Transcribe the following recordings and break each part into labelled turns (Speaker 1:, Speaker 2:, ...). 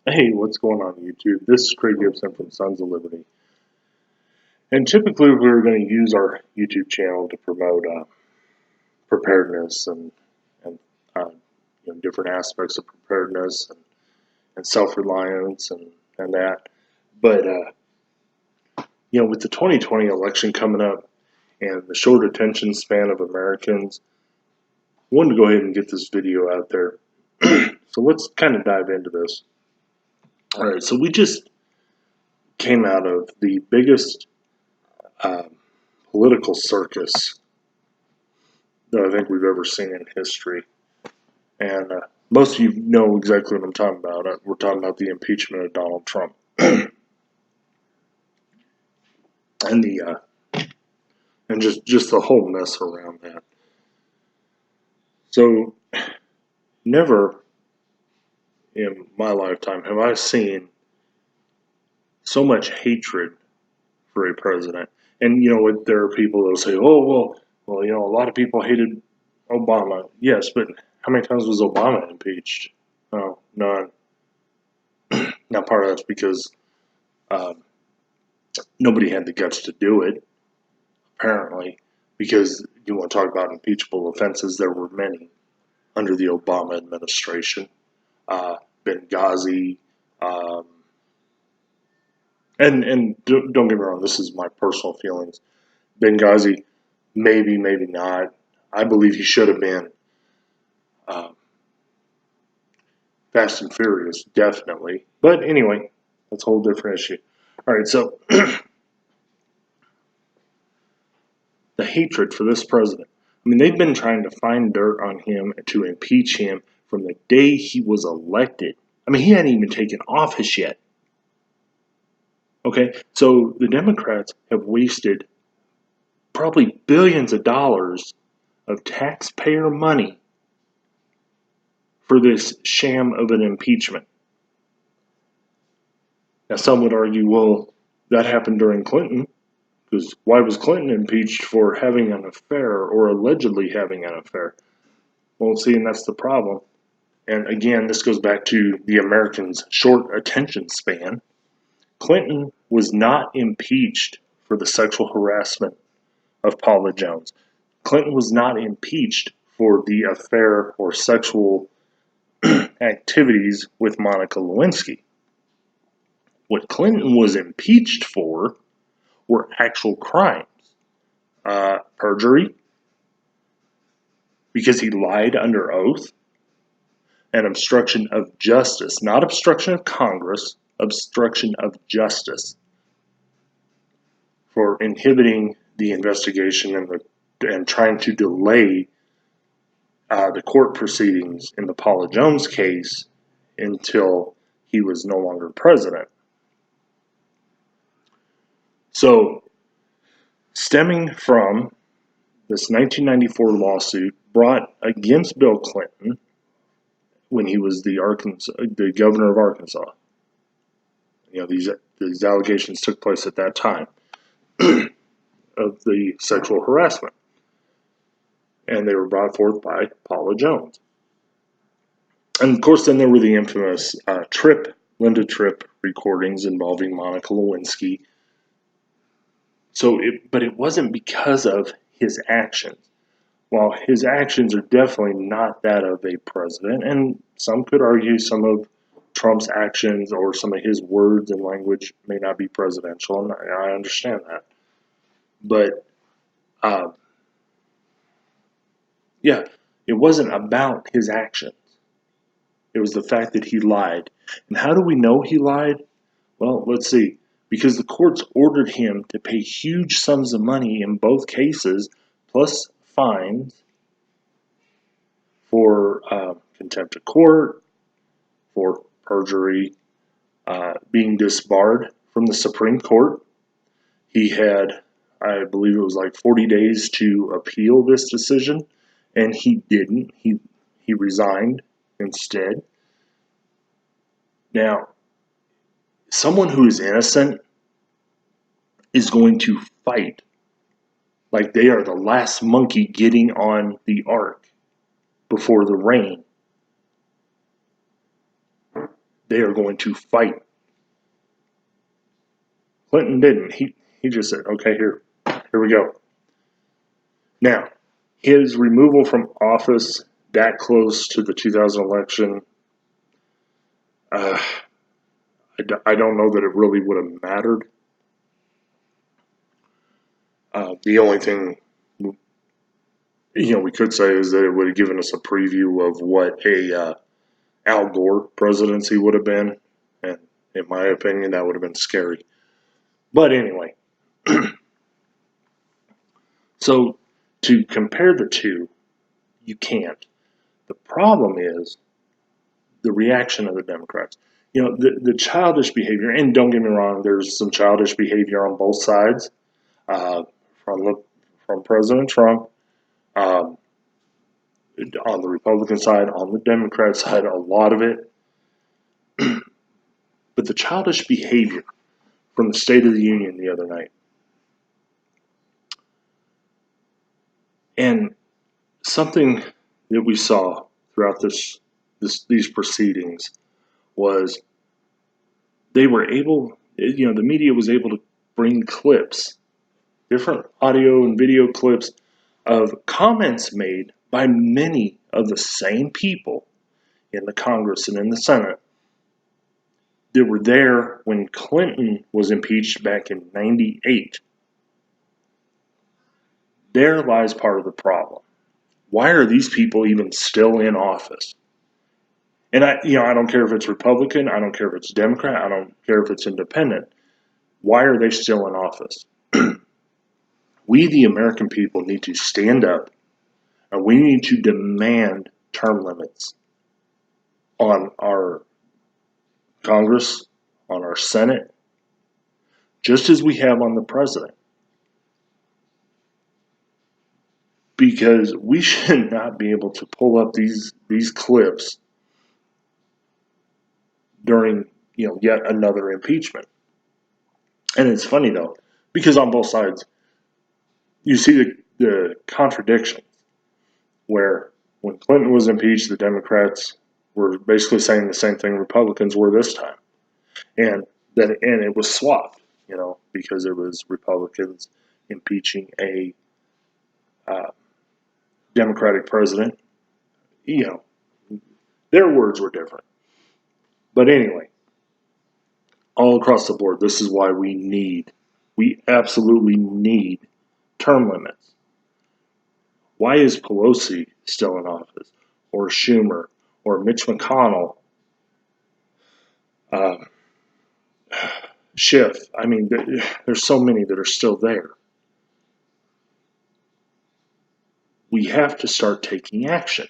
Speaker 1: Hey, what's going on YouTube? This is Craig Gibson from Sons of Liberty. And typically we're going to use our YouTube channel to promote preparedness and different aspects of preparedness and self-reliance and that. But, with the 2020 election coming up and the short attention span of Americans, I wanted to go ahead and get this video out there. So let's kind of dive into this. All right, so we just came out of the biggest political circus that I think we've ever seen in history. And most of you know exactly what I'm talking about. We're talking about the impeachment of Donald Trump and the and just the whole mess around that. So never in my lifetime have I seen so much hatred for a president. And there are people that'll say, "Oh well, a lot of people hated Obama." Yes, but how many times was Obama impeached? Oh, none. Now part of that's because um, nobody had the guts to do it, apparently, because you want to talk about impeachable offenses. There were many under the Obama administration. Benghazi, um, and don't get me wrong, this is my personal feelings. Benghazi, maybe not. I believe he should have been uh, Fast and Furious, definitely. But anyway, that's a whole different issue. All right, so the hatred for this president. I mean, they've been trying to find dirt on him to impeach him from the day he was elected. I mean, he hadn't even taken office yet. Okay, so the Democrats have wasted probably billions of dollars of taxpayer money for this sham of an impeachment. Now, some would argue, well, that happened during Clinton, because why was Clinton impeached for having an affair or allegedly having an affair? Well, see, and that's the problem. And again, this goes back to the Americans' short attention span. Clinton was not impeached for the sexual harassment of Paula Jones. Clinton was not impeached for the affair or sexual activities with Monica Lewinsky. What Clinton was impeached for were actual crimes. Perjury, because he lied under oath, and obstruction of justice, not obstruction of Congress, obstruction of justice, for inhibiting the investigation and trying to delay the court proceedings in the Paula Jones case until he was no longer president. So, stemming from this 1994 lawsuit brought against Bill Clinton when he was the governor of Arkansas. These allegations took place at that time of the sexual harassment, and they were brought forth by Paula Jones. And of course, then there were the infamous Linda Tripp recordings involving Monica Lewinsky. But it wasn't because of his actions. While his actions are definitely not that of a president, and some could argue some of Trump's actions or some of his words and language may not be presidential, and I understand that. But uh, yeah, it wasn't about his actions. It was the fact that he lied. And how do we know he lied? Well, let's see. Because the courts ordered him to pay huge sums of money in both cases, plus fines for contempt of court, for perjury, being disbarred from the Supreme Court. He had, I believe it was like 40 days to appeal this decision, and he didn't. He resigned instead. Now, someone who is innocent is going to fight like they are the last monkey getting on the ark before the rain. they are going to fight. Clinton didn't. He just said, okay, here we go. Now, his removal from office that close to the 2000 election, I don't know that it really would have mattered. The only thing we could say is that it would have given us a preview of what a Al Gore presidency would have been, and in my opinion, that would have been scary. But anyway, so to compare the two, you can't. The problem is the reaction of the Democrats. The childish behavior, and don't get me wrong, there's some childish behavior on both sides, from President Trump, on the Republican side, on the Democrat side, a lot of it. But the childish behavior from the State of the Union the other night, and something that we saw throughout these proceedings was they were able, the media was able to bring clips, different audio and video clips of comments made by many of the same people in the Congress and in the Senate that were there when Clinton was impeached back in '98. There lies part of the problem. Why are these people even still in office? And I don't care if it's Republican, I don't care if it's Democrat, I don't care if it's independent. Why are they still in office? We, the American people, need to stand up and we need to demand term limits on our Congress, on our Senate, just as we have on the president. Because we should not be able to pull up these clips during yet another impeachment. And it's funny though, because on both sides you see the contradictions, where when Clinton was impeached, the Democrats were basically saying the same thing Republicans were this time, and it was swapped, because it was Republicans impeaching a Democratic president. Their words were different. But anyway, all across the board, this is why we absolutely need term limits. Why is Pelosi still in office, or Schumer, or Mitch McConnell, Schiff? I mean, there's so many that are still there. We have to start taking action.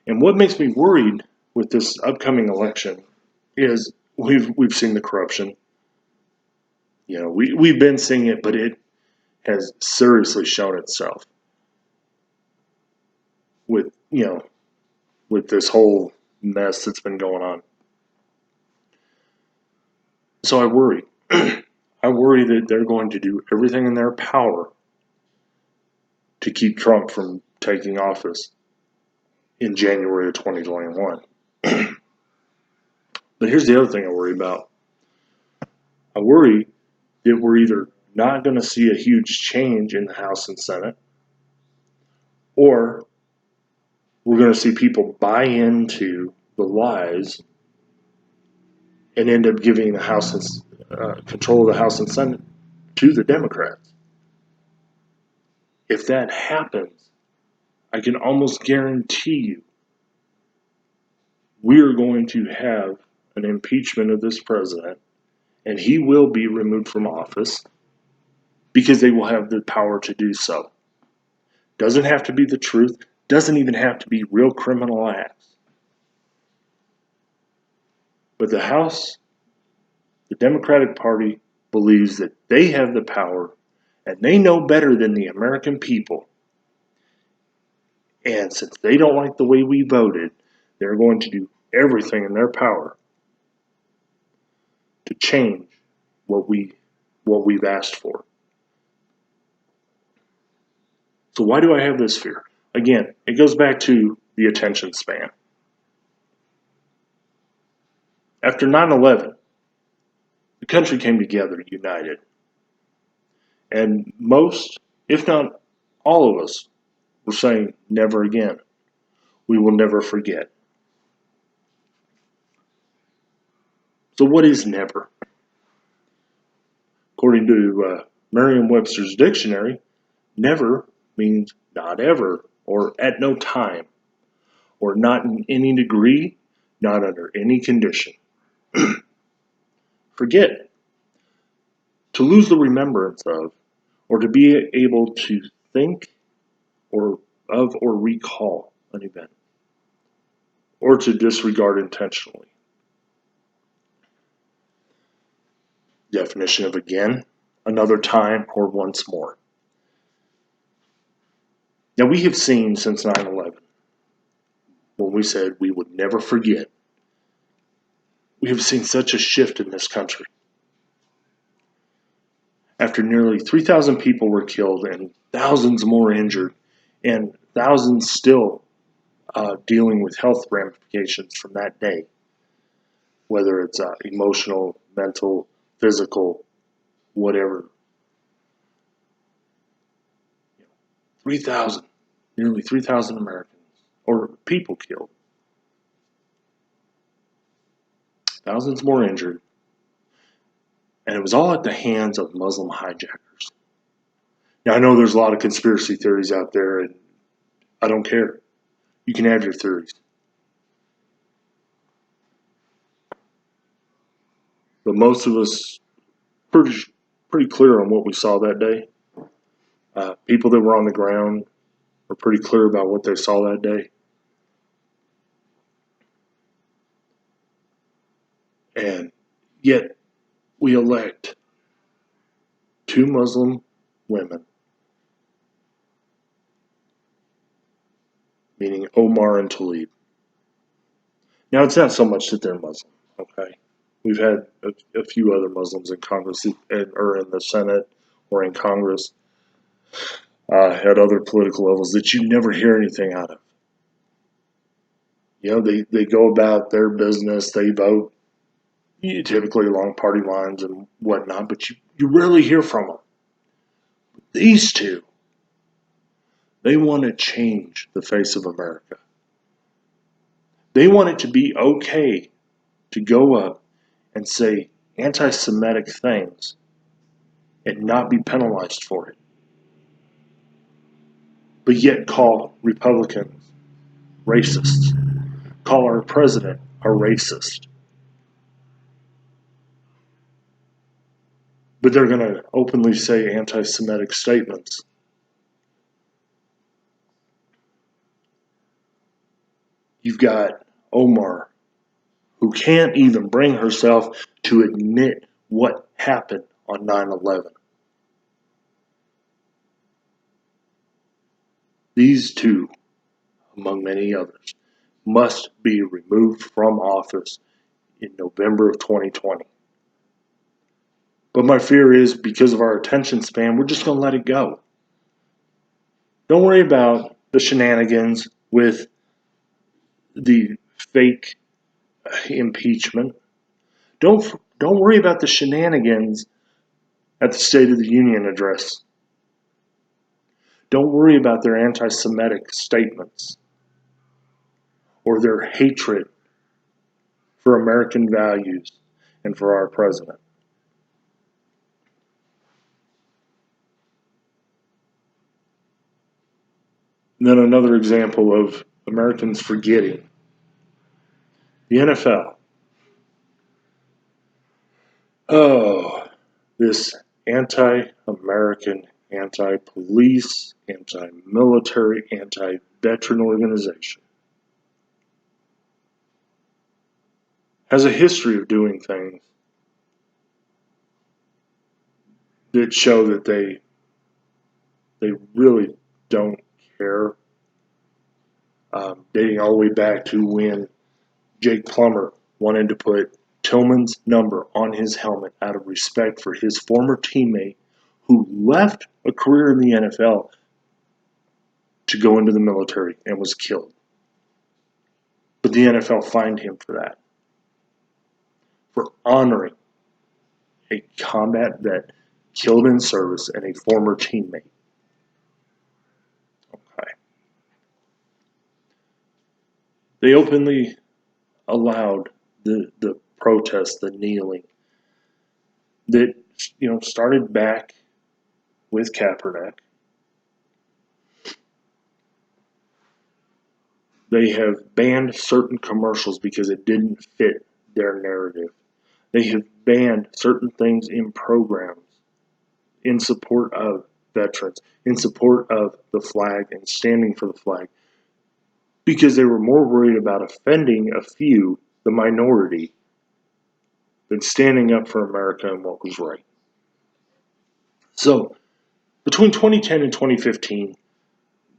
Speaker 1: And what makes me worried with this upcoming election is we've seen the corruption. We've been seeing it, but it has seriously shown itself with this whole mess that's been going on. So I worry. I worry that they're going to do everything in their power to keep Trump from taking office in January of 2021. But here's the other thing I worry about. I worry that we're either not going to see a huge change in the House and Senate, or we're going to see people buy into the lies and end up giving the House and control of the House and Senate to the Democrats. If that happens, I can almost guarantee you we're going to have an impeachment of this president, and he will be removed from office because they will have the power to do so. Doesn't have to be the truth, doesn't even have to be real criminal acts. But the House, the Democratic Party, believes that they have the power and they know better than the American people. And since they don't like the way we voted, they're going to do everything in their power to change what we've asked for. So why do I have this fear? Again, it goes back to the attention span. After 9/11, the country came together united. And most, if not all of us, were saying, never again. We will never forget. So what is never? According to Merriam-Webster's dictionary, never means not ever, or at no time, or not in any degree, not under any condition. Forget. To lose the remembrance of, or to be able to think or of or recall an event, or to disregard intentionally. Definition of again, another time, or once more. Now we have seen since 9/11, when we said we would never forget, we have seen such a shift in this country. After nearly 3,000 people were killed and thousands more injured, and thousands still dealing with health ramifications from that day, whether it's emotional, mental, physical, whatever. 3,000, nearly 3,000 Americans, or people killed. Thousands more injured. And it was all at the hands of Muslim hijackers. Now, I know there's a lot of conspiracy theories out there, and I don't care. You can have your theories. But most of us pretty clear on what we saw that day. People that were on the ground were pretty clear about what they saw that day. And yet, we elect two Muslim women, meaning Omar and Tlaib. Now, it's not so much that they're Muslim, okay? We've had a few other Muslims in Congress, or in the Senate, or in Congress, at other political levels that you never hear anything out of. You know, they go about their business, they vote, typically along party lines and whatnot, but you rarely hear from them. These two, they want to change the face of America. They want it to be okay to go up and say anti-Semitic things and not be penalized for it, but yet call Republicans racists, call our president a racist. But they're going to openly say anti-Semitic statements. You've got Omar, who can't even bring herself to admit what happened on 9/11. These two, among many others, must be removed from office in November of 2020. But my fear is, because of our attention span, we're just going to let it go. Don't worry about the shenanigans with the fake impeachment. Don't worry about the shenanigans at the State of the Union address. Don't worry about their anti-Semitic statements or their hatred for American values and for our president. And then another example of Americans forgetting. The NFL. Oh, this anti-American, anti-police, anti-military, anti-veteran organization has a history of doing things that show that they really don't care. Dating all the way back to when Jake Plummer wanted to put Tillman's number on his helmet out of respect for his former teammate who left a career in the NFL to go into the military and was killed. But the NFL fined him for that. for honoring a combat vet killed in service and a former teammate. Okay. They openly allowed the protest, the kneeling that started back with Kaepernick. They have banned certain commercials because it didn't fit their narrative. They have banned certain things in programs in support of veterans, in support of the flag and standing for the flag, because they were more worried about offending a few, the minority, than standing up for America and what was right. So, between 2010 and 2015,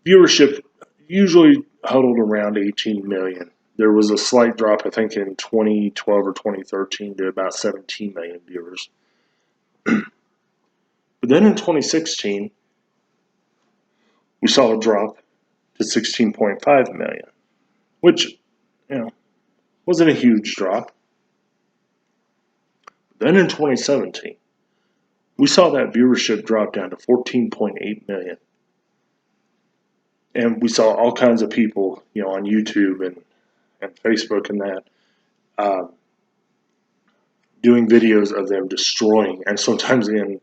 Speaker 1: viewership usually huddled around 18 million. There was a slight drop, I think, in 2012 or 2013 to about 17 million viewers. But then in 2016, we saw a drop to 16.5 million, which, wasn't a huge drop. Then in 2017, we saw that viewership drop down to 14.8 million. And we saw all kinds of people, on YouTube and Facebook and that, doing videos of them destroying, and sometimes in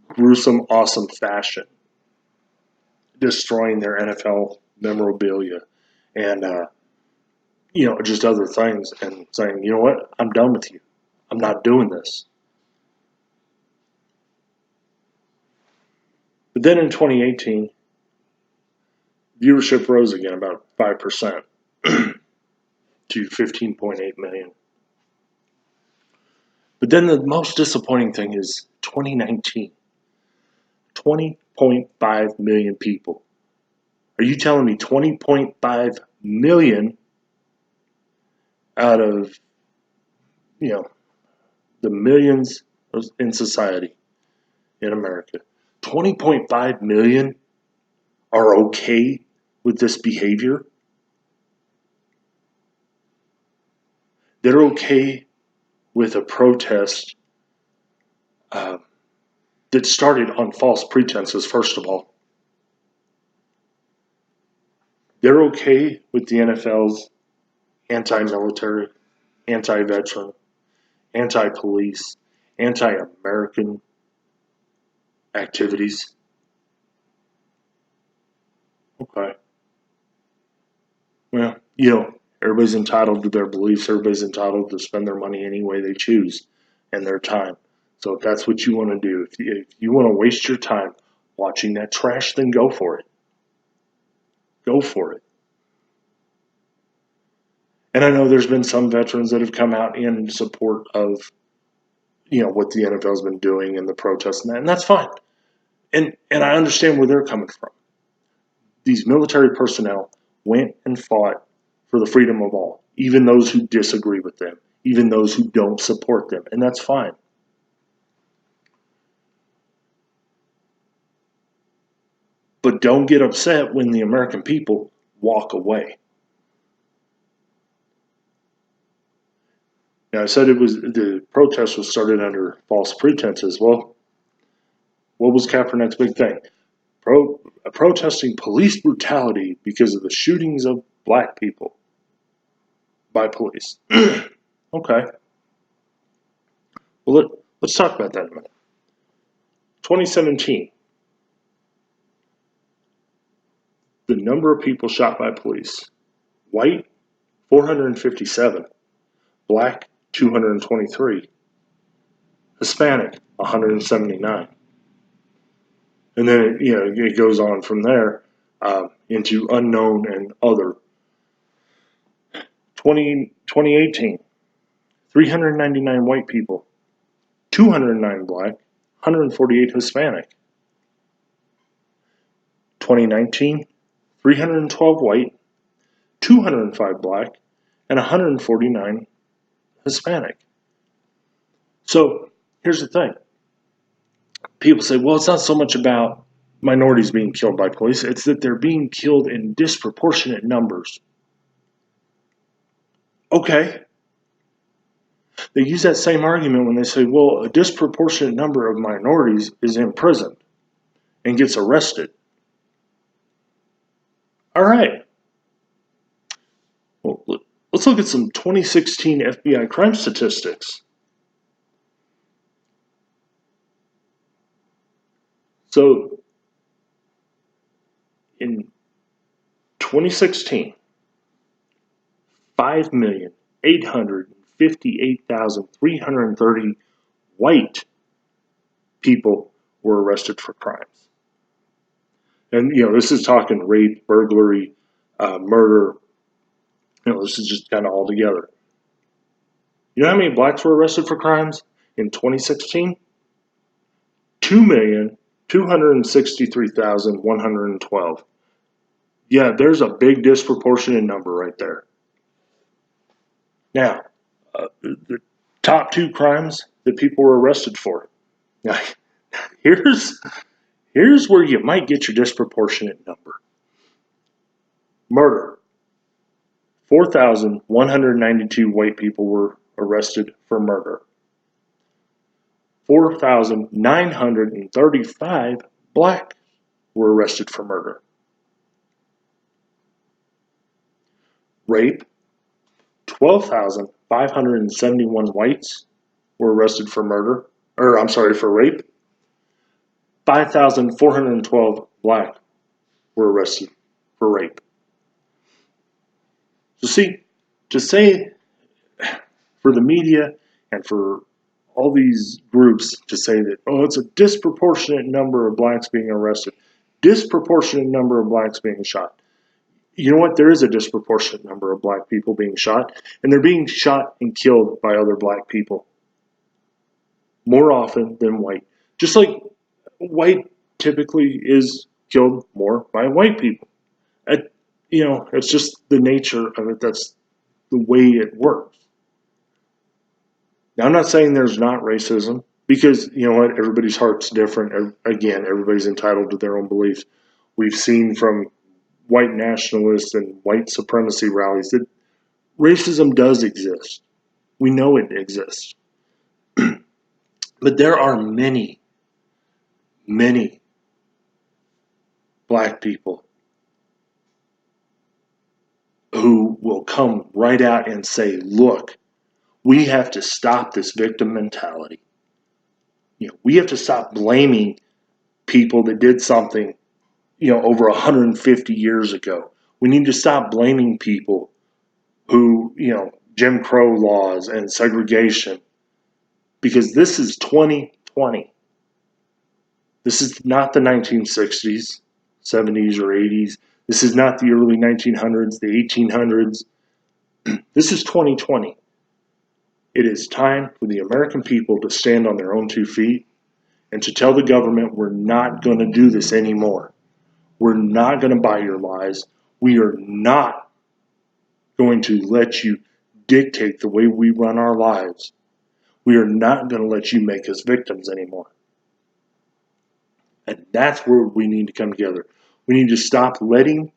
Speaker 1: gruesome, awesome fashion, destroying their NFL memorabilia and, just other things, and saying, you know what, I'm done with you. I'm not doing this. But then in 2018, viewership rose again about 5% to 15.8 million. But then the most disappointing thing is 2019. 20.5 million people. Are you telling me 20.5 million out of, the millions in society in America, 20.5 million are okay with this behavior? They're okay with a protest that started on false pretenses, first of all. They're okay with the NFL's anti-military, anti-veteran, anti-police, anti-American activities. Okay. Well, everybody's entitled to their beliefs. Everybody's entitled to spend their money any way they choose and their time. So if that's what you want to do, if you want to waste your time watching that trash, then go for it. Go for it. And I know there's been some veterans that have come out in support of, what the NFL's been doing and the protests and that's fine. And I understand where they're coming from. These military personnel went and fought for the freedom of all, even those who disagree with them, even those who don't support them, and that's fine. But don't get upset when the American people walk away. Now, I said the protest was started under false pretenses. Well, what was Kaepernick's big thing? Protesting police brutality because of the shootings of black people by police. Okay. Well, let's talk about that in a minute. 2017, the number of people shot by police: white, 457, black, 223, Hispanic, 179. And then it goes on from there into unknown and other. 2018, 399 white people, 209 black, 148 Hispanic. 2019, 312 white, 205 black, and 149 Hispanic. So here's the thing. People say, well, it's not so much about minorities being killed by police, it's that they're being killed in disproportionate numbers. Okay. They use that same argument when they say, well, a disproportionate number of minorities is imprisoned and gets arrested. All right. Well, let's look at some 2016 FBI crime statistics. So, in 2016, 5,858,330 white people were arrested for crimes. And, this is talking rape, burglary, murder. This is just kind of all together. You know how many blacks were arrested for crimes in 2016? 2,263,112. Yeah, there's a big disproportionate number right there. Now, the top 2 crimes that people were arrested for. Now, here's where you might get your disproportionate number. Murder. 4,192 white people were arrested for murder. 4,935 black were arrested for murder. Rape. 12,571 whites were arrested for murder. For rape. 5,412 black were arrested for rape. So see, to say for the media and for all these groups to say that, it's a disproportionate number of blacks being arrested, disproportionate number of blacks being shot. You know what? There is a disproportionate number of black people being shot, and they're being shot and killed by other black people more often than white. Just like white typically is killed more by white people. It's just the nature of it. That's the way it works. Now, I'm not saying there's not racism, because you know what? Everybody's heart's different. Again, everybody's entitled to their own beliefs. We've seen from white nationalists and white supremacy rallies that racism does exist. We know it exists. But there are many, many black people who will come right out and say, look, we have to stop this victim mentality. We have to stop blaming people that did something, over 150 years ago. We need to stop blaming people who, Jim Crow laws and segregation, because this is 2020. This is not the 1960s, 70s, or 80s. This is not the early 1900s, the 1800s. This is 2020. It is time for the American people to stand on their own 2 feet and to tell the government, we're not going to do this anymore. We're not going to buy your lies. We are not going to let you dictate the way we run our lives. We are not going to let you make us victims anymore. And that's where we need to come together. We need to stop letting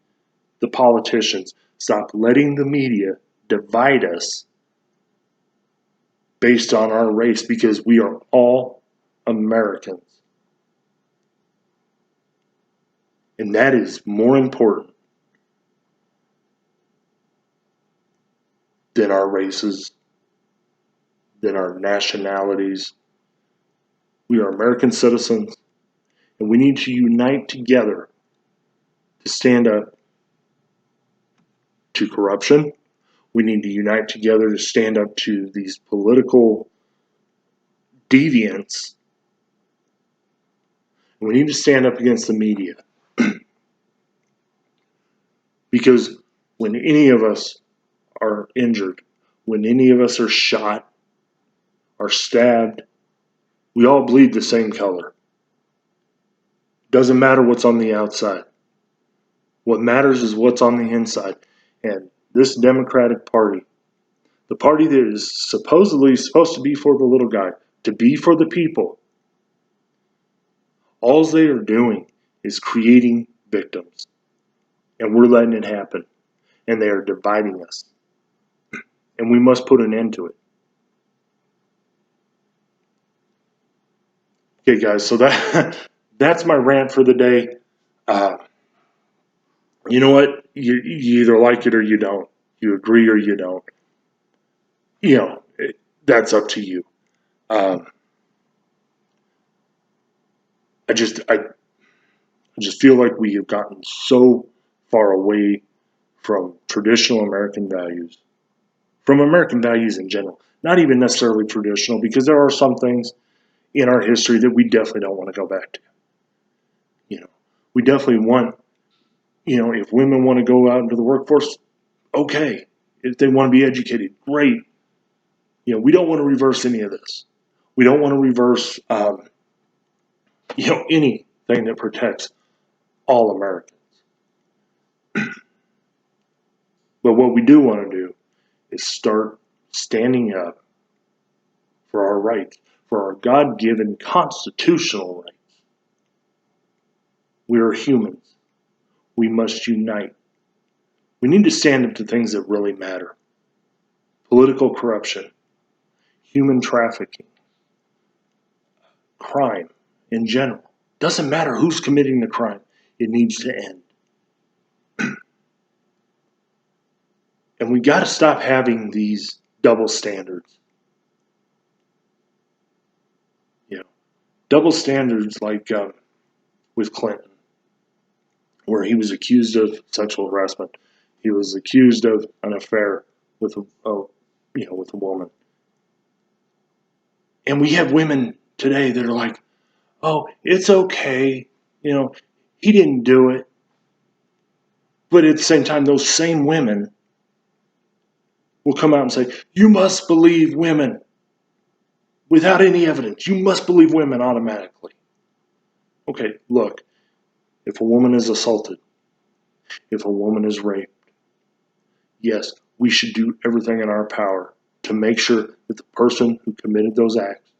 Speaker 1: the politicians, stop letting the media divide us based on our race, because we are all Americans. And that is more important than our races, than our nationalities. We are American citizens, and we need to unite together to stand up to corruption. We need to unite together to stand up to these political deviants. We need to stand up against the media. Because when any of us are injured, when any of us are shot, are stabbed, we all bleed the same color. Doesn't matter what's on the outside. What matters is what's on the inside. And this Democratic Party, the party that is supposedly supposed to be for the little guy, to be for the people, all they are doing is creating victims. And we're letting it happen. And they are dividing us. And we must put an end to it. Okay, guys, so that's my rant for the day. Uh, you know what? You either like it or you don't. You agree or you don't. You know, that's up to you. Um, I just feel like we have gotten so far away from traditional American values, from American values in general. Not even necessarily traditional, because there are some things in our history that we definitely don't want to go back to. You know, we definitely want, if women want to go out into the workforce, okay. If they want to be educated, great. We don't want to reverse any of this. We don't want to reverse, anything that protects all Americans. But what we do want to do is start standing up for our rights, for our God given constitutional rights. We are humans. We must unite. We need to stand up to things that really matter: political corruption, human trafficking, crime in general. Doesn't matter who's committing the crime, it needs to end. And we got to stop having these double standards. You know, double standards like with Clinton, where he was accused of sexual harassment. He was accused of an affair with with a woman. And we have women today that are like, "Oh, it's okay. You know, he didn't do it." But at the same time, those same women will come out and say, "You must believe women," without any evidence. You must believe women automatically. Okay, look, if a woman is assaulted, if a woman is raped, yes, we should do everything in our power to make sure that the person who committed those acts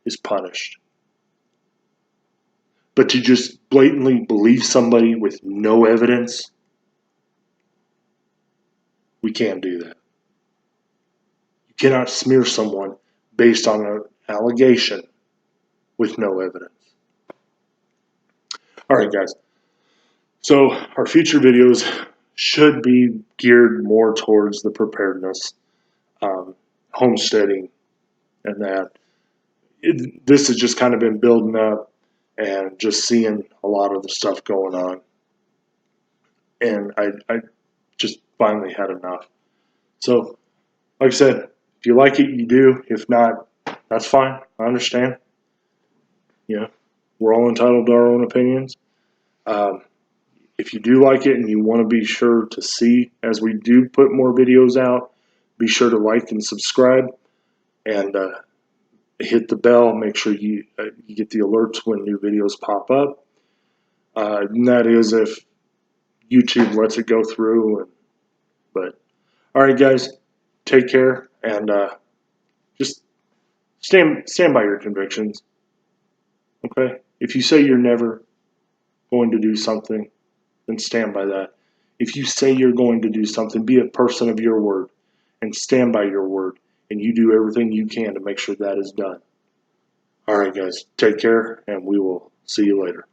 Speaker 1: is punished. But to just blatantly believe somebody with no evidence, we can't do that. You cannot smear someone based on an allegation with no evidence. All right, guys. So our future videos should be geared more towards the preparedness, homesteading, and that. This has just kind of been building up and just seeing a lot of the stuff going on. And I just finally had enough. So, like I said, if you like it, you do. If not, that's fine. I understand. We're all entitled to our own opinions. Um, if you do like it and you want to be sure to see as we do put more videos out, be sure to like and subscribe, and hit the bell. Make sure you get the alerts when new videos pop up. And that is if YouTube lets it go through. But all right, guys, take care, and just stand by your convictions. Okay, if you say you're never going to do something, then stand by that. If you say you're going to do something, be a person of your word and stand by your word, and you do everything you can to make sure that is done. All right, guys, take care, and we will see you later.